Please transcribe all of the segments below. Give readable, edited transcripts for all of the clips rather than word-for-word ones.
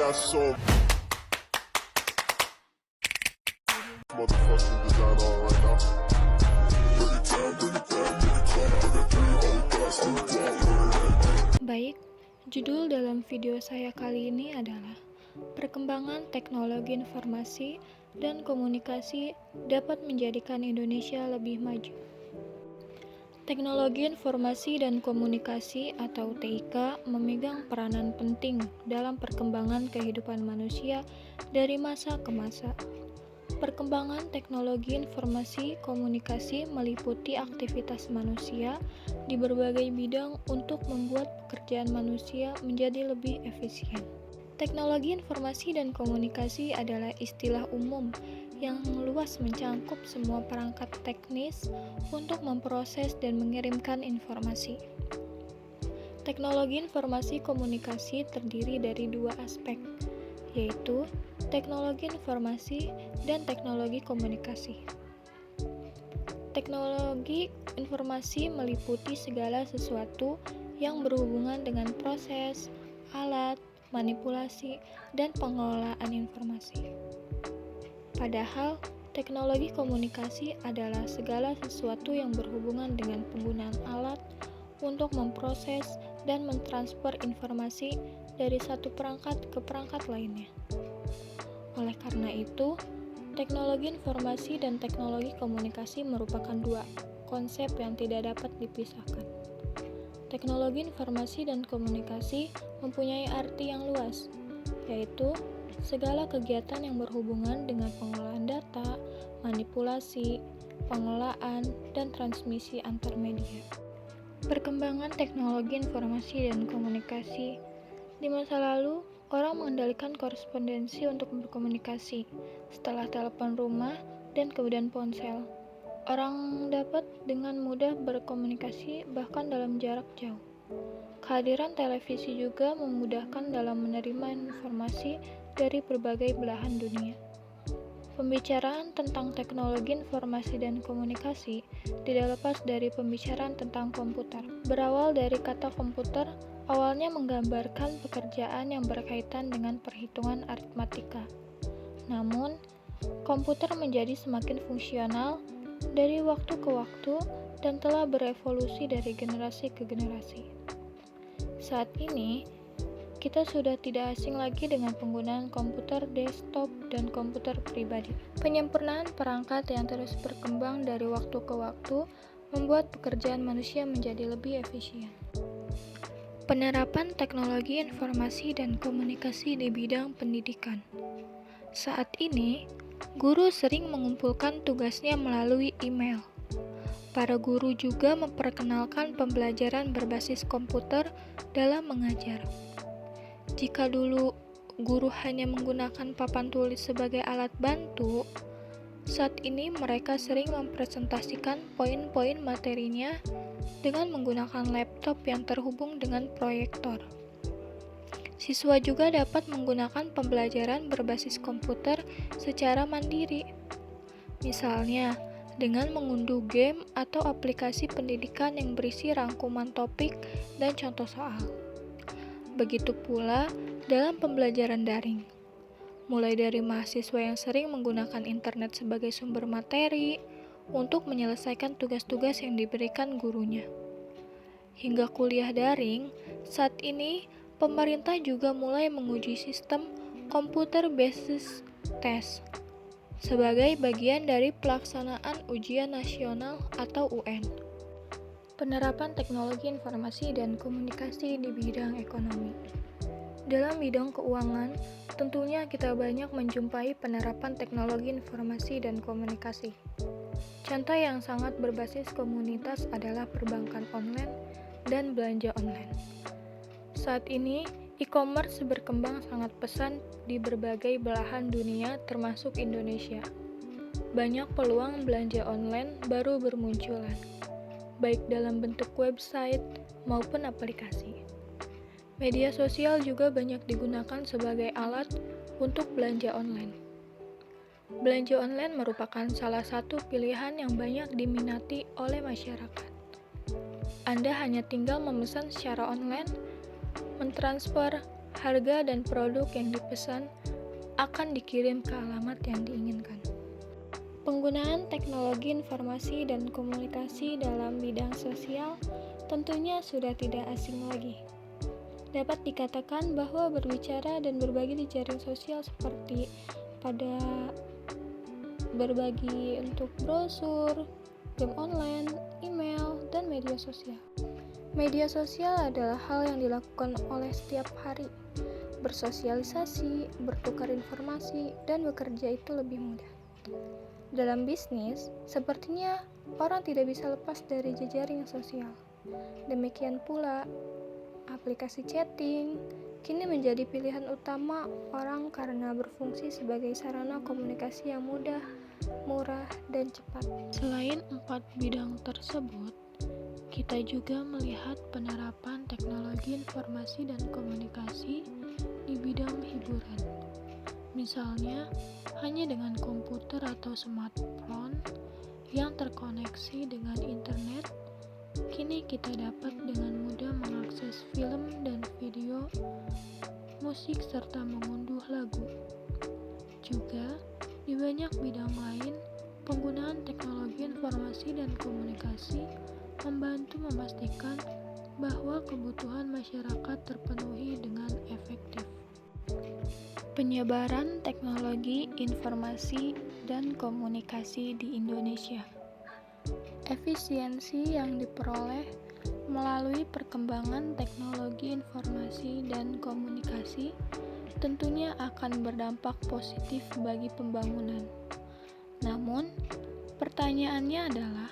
got so motherfucking design on right now. Baik, judul dalam video saya kali ini adalah Perkembangan Teknologi Informasi dan Komunikasi dapat menjadikan Indonesia lebih maju. Teknologi Informasi dan Komunikasi atau TIK memegang peranan penting dalam perkembangan kehidupan manusia dari masa ke masa. Perkembangan teknologi informasi komunikasi meliputi aktivitas manusia di berbagai bidang untuk membuat pekerjaan manusia menjadi lebih efisien. Teknologi informasi dan komunikasi adalah istilah umum yang luas mencangkup semua perangkat teknis untuk memproses dan mengirimkan informasi. Teknologi informasi komunikasi terdiri dari dua aspek, yaitu teknologi informasi dan teknologi komunikasi. Teknologi informasi meliputi segala sesuatu yang berhubungan dengan proses, alat, manipulasi, dan pengelolaan informasi. Padahal, teknologi komunikasi adalah segala sesuatu yang berhubungan dengan penggunaan alat untuk memproses dan mentransfer informasi dari satu perangkat ke perangkat lainnya. Oleh karena itu, teknologi informasi dan teknologi komunikasi merupakan dua konsep yang tidak dapat dipisahkan. Teknologi informasi dan komunikasi mempunyai arti yang luas, yaitu segala kegiatan yang berhubungan dengan pengolahan data, manipulasi, pengelolaan, dan transmisi antar media. Perkembangan teknologi informasi dan komunikasi di masa lalu, orang mengendalikan korespondensi untuk berkomunikasi. Setelah telepon rumah dan kemudian ponsel, orang dapat dengan mudah berkomunikasi bahkan dalam jarak jauh. Kehadiran televisi juga memudahkan dalam menerima informasi dari berbagai belahan dunia. Pembicaraan tentang teknologi informasi dan komunikasi tidak lepas dari pembicaraan tentang komputer. Berawal dari kata komputer, awalnya menggambarkan pekerjaan yang berkaitan dengan perhitungan aritmatika. Namun, komputer menjadi semakin fungsional dari waktu ke waktu dan telah berevolusi dari generasi ke generasi. Saat ini, kita sudah tidak asing lagi dengan penggunaan komputer desktop dan komputer pribadi. Penyempurnaan perangkat yang terus berkembang dari waktu ke waktu membuat pekerjaan manusia menjadi lebih efisien. Penerapan teknologi informasi dan komunikasi di bidang pendidikan. Saat ini, guru sering mengumpulkan tugasnya melalui email. Para guru juga memperkenalkan pembelajaran berbasis komputer dalam mengajar. Jika dulu guru hanya menggunakan papan tulis sebagai alat bantu, saat ini mereka sering mempresentasikan poin-poin materinya dengan menggunakan laptop yang terhubung dengan proyektor. Siswa juga dapat menggunakan pembelajaran berbasis komputer secara mandiri. Misalnya, dengan mengunduh game atau aplikasi pendidikan yang berisi rangkuman topik dan contoh soal. Begitu pula dalam pembelajaran daring. Mulai dari mahasiswa yang sering menggunakan internet sebagai sumber materi untuk menyelesaikan tugas-tugas yang diberikan gurunya. Hingga kuliah daring, saat ini pemerintah juga mulai menguji sistem Computer Based Test sebagai bagian dari pelaksanaan ujian nasional atau UN. Penerapan teknologi informasi dan komunikasi di bidang ekonomi. Dalam bidang keuangan, tentunya kita banyak menjumpai penerapan teknologi informasi dan komunikasi. Contoh yang sangat berbasis komunitas adalah perbankan online dan belanja online. Saat ini, e-commerce berkembang sangat pesat di berbagai belahan dunia termasuk Indonesia. Banyak peluang belanja online baru bermunculan, baik dalam bentuk website maupun aplikasi. Media sosial juga banyak digunakan sebagai alat untuk belanja online. Belanja online merupakan salah satu pilihan yang banyak diminati oleh masyarakat. Anda hanya tinggal memesan secara online, mentransfer harga dan produk yang dipesan akan dikirim ke alamat yang diinginkan. Penggunaan teknologi informasi dan komunikasi dalam bidang sosial tentunya sudah tidak asing lagi. Dapat dikatakan bahwa berbicara dan berbagi di jaring sosial seperti pada berbagi untuk brosur, game online, email, dan media sosial. Media sosial adalah hal yang dilakukan oleh setiap hari. Bersosialisasi, bertukar informasi, dan bekerja itu lebih mudah. Dalam bisnis, sepertinya orang tidak bisa lepas dari jejaring sosial. Demikian pula, aplikasi chatting kini menjadi pilihan utama orang karena berfungsi sebagai sarana komunikasi yang mudah, murah, dan cepat. Selain 4 bidang tersebut, kita juga melihat penerapan teknologi informasi dan komunikasi di bidang hiburan. Misalnya, hanya dengan komputer atau smartphone yang terkoneksi dengan internet, kini kita dapat dengan mudah mengakses film dan video, musik, serta mengunduh lagu. Juga, di banyak bidang lain, penggunaan teknologi informasi dan komunikasi membantu memastikan bahwa kebutuhan masyarakat terpenuhi dengan efektif. Penyebaran teknologi informasi dan komunikasi di Indonesia. Efisiensi yang diperoleh melalui perkembangan teknologi informasi dan komunikasi tentunya akan berdampak positif bagi pembangunan. Namun, pertanyaannya adalah,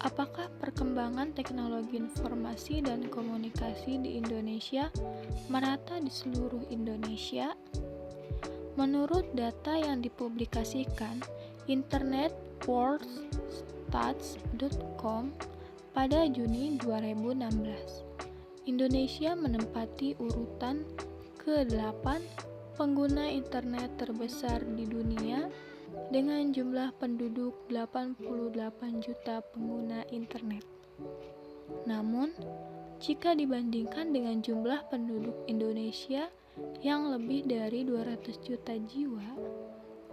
apakah perkembangan teknologi informasi dan komunikasi di Indonesia merata di seluruh Indonesia? Menurut data yang dipublikasikan internetworldstats.com pada Juni 2016, Indonesia menempati urutan ke-8 pengguna internet terbesar di dunia dengan jumlah penduduk 88 juta pengguna internet. Namun, jika dibandingkan dengan jumlah penduduk Indonesia yang lebih dari 200 juta jiwa,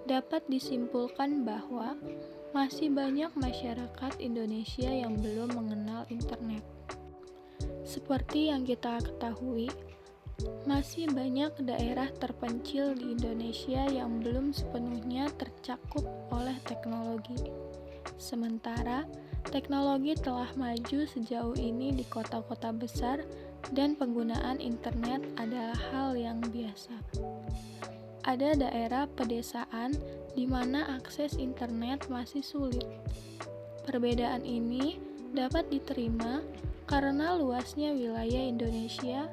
dapat disimpulkan bahwa masih banyak masyarakat Indonesia yang belum mengenal internet. Seperti yang kita ketahui, masih banyak daerah terpencil di Indonesia yang belum sepenuhnya tercakup oleh teknologi. Sementara, teknologi telah maju sejauh ini di kota-kota besar dan penggunaan internet adalah hal yang biasa. Ada daerah pedesaan di mana akses internet masih sulit. Perbedaan ini dapat diterima karena luasnya wilayah Indonesia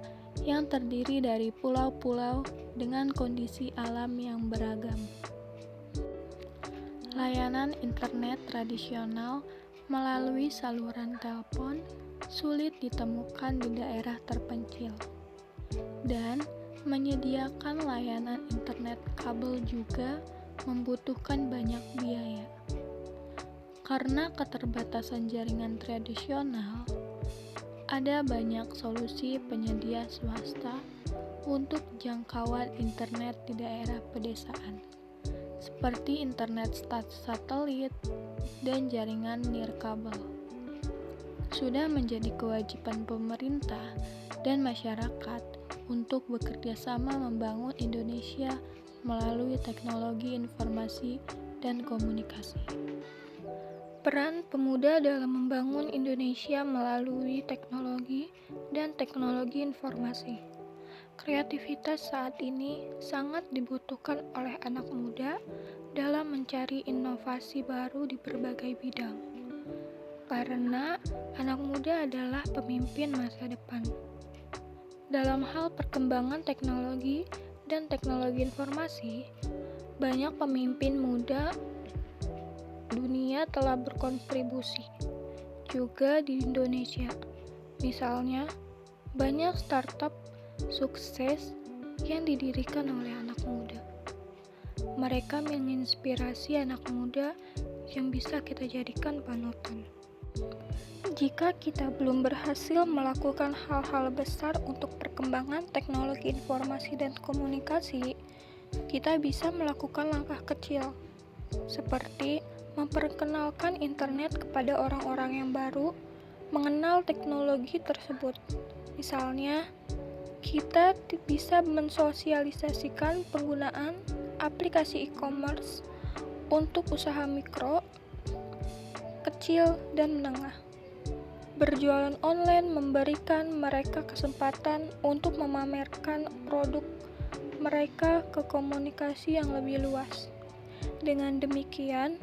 yang terdiri dari pulau-pulau dengan kondisi alam yang beragam. Layanan internet tradisional melalui saluran telepon sulit ditemukan di daerah terpencil, dan menyediakan layanan internet kabel juga membutuhkan banyak biaya. Karena keterbatasan jaringan tradisional, ada banyak solusi penyedia swasta untuk jangkauan internet di daerah pedesaan, seperti internet satelit dan jaringan nirkabel. Sudah menjadi kewajiban pemerintah dan masyarakat untuk bekerja sama membangun Indonesia melalui teknologi informasi dan komunikasi. Peran pemuda dalam membangun Indonesia melalui teknologi dan teknologi informasi. Kreativitas saat ini sangat dibutuhkan oleh anak muda dalam mencari inovasi baru di berbagai bidang. Karena anak muda adalah pemimpin masa depan. Dalam hal perkembangan teknologi dan teknologi informasi, banyak pemimpin muda dunia telah berkontribusi juga di Indonesia. Misalnya, banyak startup sukses yang didirikan oleh anak muda. Mereka menginspirasi anak muda yang bisa kita jadikan panutan. Jika kita belum berhasil melakukan hal-hal besar untuk perkembangan teknologi informasi dan komunikasi, kita bisa melakukan langkah kecil, seperti memperkenalkan internet kepada orang-orang yang baru mengenal teknologi tersebut. Misalnya, kita bisa mensosialisasikan penggunaan aplikasi e-commerce untuk usaha mikro, kecil, dan menengah. Berjualan online memberikan mereka kesempatan untuk memamerkan produk mereka ke komunikasi yang lebih luas. Dengan demikian,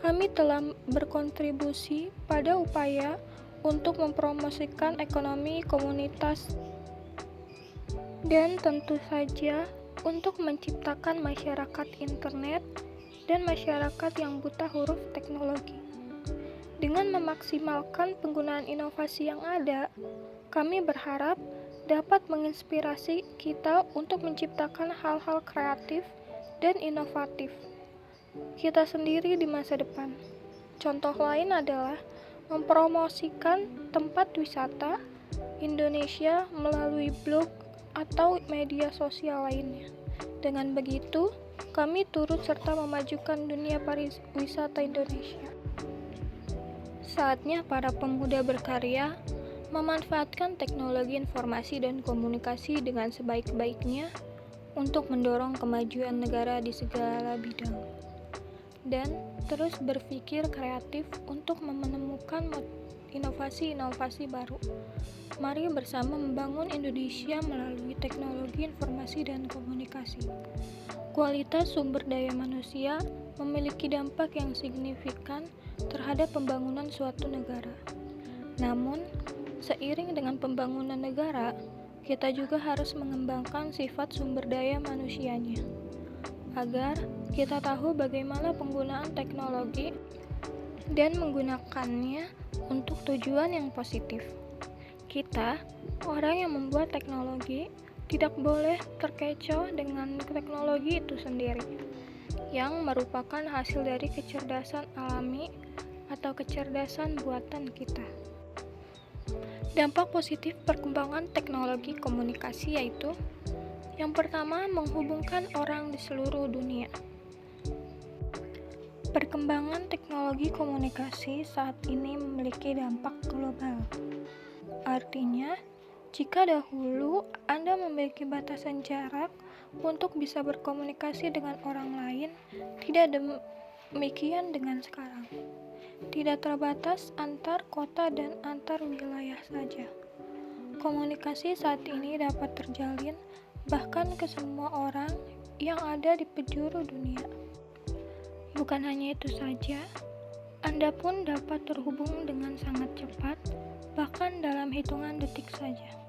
kami telah berkontribusi pada upaya untuk mempromosikan ekonomi komunitas dan tentu saja untuk menciptakan masyarakat internet dan masyarakat yang buta huruf teknologi. Dengan memaksimalkan penggunaan inovasi yang ada, kami berharap dapat menginspirasi kita untuk menciptakan hal-hal kreatif dan inovatif kita sendiri di masa depan. Contoh lain adalah mempromosikan tempat wisata Indonesia melalui blog atau media sosial lainnya. Dengan begitu, kami turut serta memajukan dunia pariwisata Indonesia. Saatnya para pemuda berkarya memanfaatkan teknologi informasi dan komunikasi dengan sebaik-baiknya untuk mendorong kemajuan negara di segala bidang, dan terus berpikir kreatif untuk menemukan inovasi-inovasi baru. Mari bersama membangun Indonesia melalui teknologi informasi dan komunikasi. Kualitas sumber daya manusia memiliki dampak yang signifikan terhadap pembangunan suatu negara. Namun, seiring dengan pembangunan negara, kita juga harus mengembangkan sifat sumber daya manusianya, agar kita tahu bagaimana penggunaan teknologi dan menggunakannya untuk tujuan yang positif. Kita, orang yang membuat teknologi, tidak boleh terkecoh dengan teknologi itu sendiri, yang merupakan hasil dari kecerdasan alami atau kecerdasan buatan kita. Dampak positif perkembangan teknologi komunikasi yaitu: yang pertama, menghubungkan orang di seluruh dunia. Perkembangan teknologi komunikasi saat ini memiliki dampak global. Artinya, jika dahulu Anda memiliki batasan jarak untuk bisa berkomunikasi dengan orang lain, tidak demikian dengan sekarang. Tidak terbatas antar kota dan antar wilayah saja. Komunikasi saat ini dapat terjalin bahkan ke semua orang yang ada di penjuru dunia. Bukan hanya itu saja, Anda pun dapat terhubung dengan sangat cepat, bahkan dalam hitungan detik saja.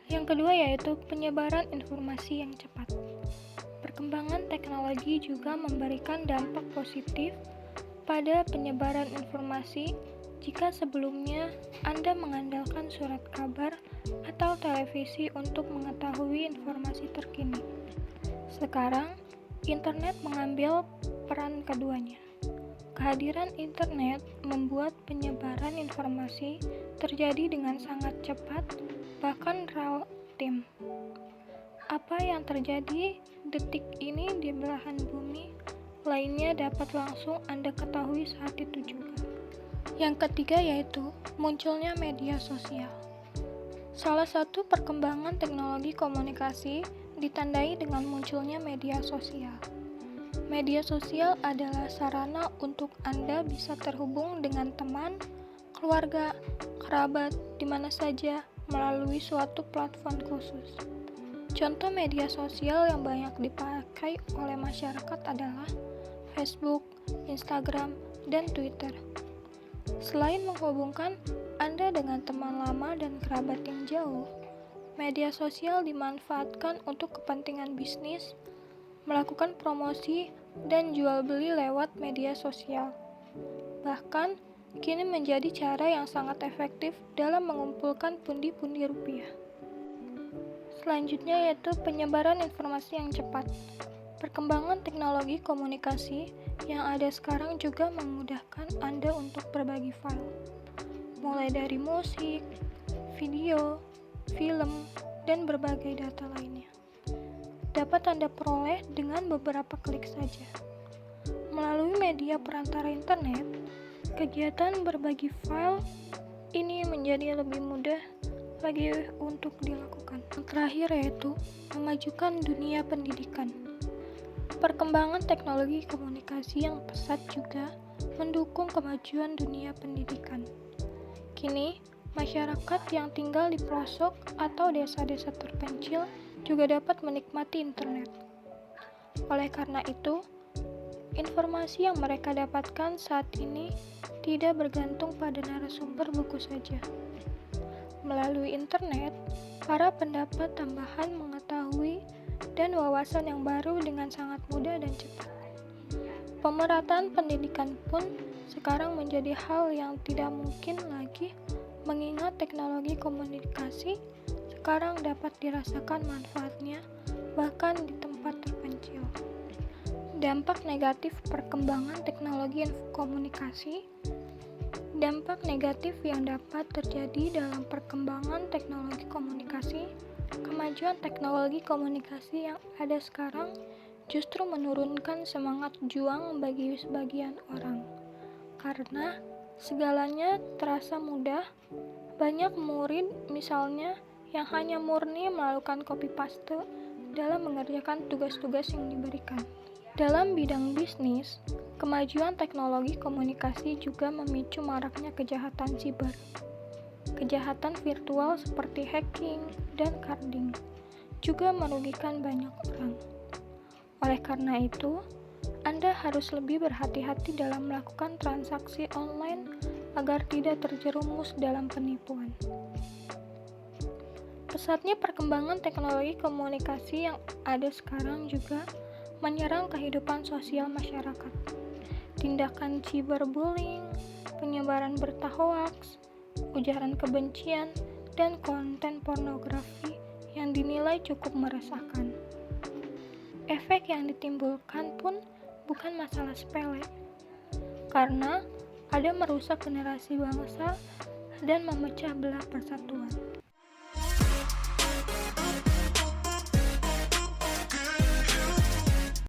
Yang kedua yaitu penyebaran informasi yang cepat. Perkembangan teknologi juga memberikan dampak positif pada penyebaran informasi. Jika sebelumnya Anda mengandalkan surat kabar atau televisi untuk mengetahui informasi terkini, sekarang internet mengambil peran keduanya. Kehadiran internet membuat penyebaran informasi terjadi dengan sangat cepat, bahkan real time. Apa yang terjadi detik ini di belahan bumi lainnya dapat langsung Anda ketahui saat itu juga. Yang ketiga yaitu munculnya media sosial. Salah satu perkembangan teknologi komunikasi ditandai dengan munculnya media sosial. Media sosial adalah sarana untuk Anda bisa terhubung dengan teman, keluarga, kerabat, di mana saja melalui suatu platform khusus. Contoh media sosial yang banyak dipakai oleh masyarakat adalah Facebook, Instagram, dan Twitter. Selain menghubungkan Anda dengan teman lama dan kerabat yang jauh, media sosial dimanfaatkan untuk kepentingan bisnis, melakukan promosi, dan jual beli lewat media sosial. Bahkan, kini menjadi cara yang sangat efektif dalam mengumpulkan pundi-pundi rupiah. Selanjutnya yaitu penyebaran informasi yang cepat. Perkembangan teknologi komunikasi yang ada sekarang juga memudahkan Anda untuk berbagi file, mulai dari musik, video, film, dan berbagai data lainnya. Dapat Anda peroleh dengan beberapa klik saja. Melalui media perantara internet, kegiatan berbagi file ini menjadi lebih mudah lagi untuk dilakukan. Yang terakhir yaitu memajukan dunia pendidikan. Perkembangan teknologi komunikasi yang pesat juga mendukung kemajuan dunia pendidikan. Kini, masyarakat yang tinggal di pelosok atau desa-desa terpencil juga dapat menikmati internet. Oleh karena itu, informasi yang mereka dapatkan saat ini tidak bergantung pada narasumber buku saja. Melalui internet, para pendapat tambahan mengetahui dan wawasan yang baru dengan sangat mudah dan cepat. Pemerataan pendidikan pun sekarang menjadi hal yang tidak mungkin lagi, mengingat teknologi komunikasi sekarang dapat dirasakan manfaatnya bahkan di tempat terpencil. Dampak negatif perkembangan teknologi komunikasi. Dampak negatif yang dapat terjadi dalam perkembangan teknologi komunikasi. Kemajuan teknologi komunikasi yang ada sekarang justru menurunkan semangat juang bagi sebagian orang. Karena segalanya terasa mudah, banyak murid misalnya yang hanya murni melakukan copy paste dalam mengerjakan tugas-tugas yang diberikan. Dalam bidang bisnis, kemajuan teknologi komunikasi juga memicu maraknya kejahatan siber. Kejahatan virtual seperti hacking dan carding juga merugikan banyak orang. Oleh karena itu, Anda harus lebih berhati-hati dalam melakukan transaksi online agar tidak terjerumus dalam penipuan. Pesatnya perkembangan teknologi komunikasi yang ada sekarang juga menyerang kehidupan sosial masyarakat. Tindakan cyberbullying, penyebaran berita hoaks, ujaran kebencian, dan konten pornografi yang dinilai cukup meresahkan. Efek yang ditimbulkan pun bukan masalah sepele, karena ada merusak generasi bangsa dan memecah belah persatuan.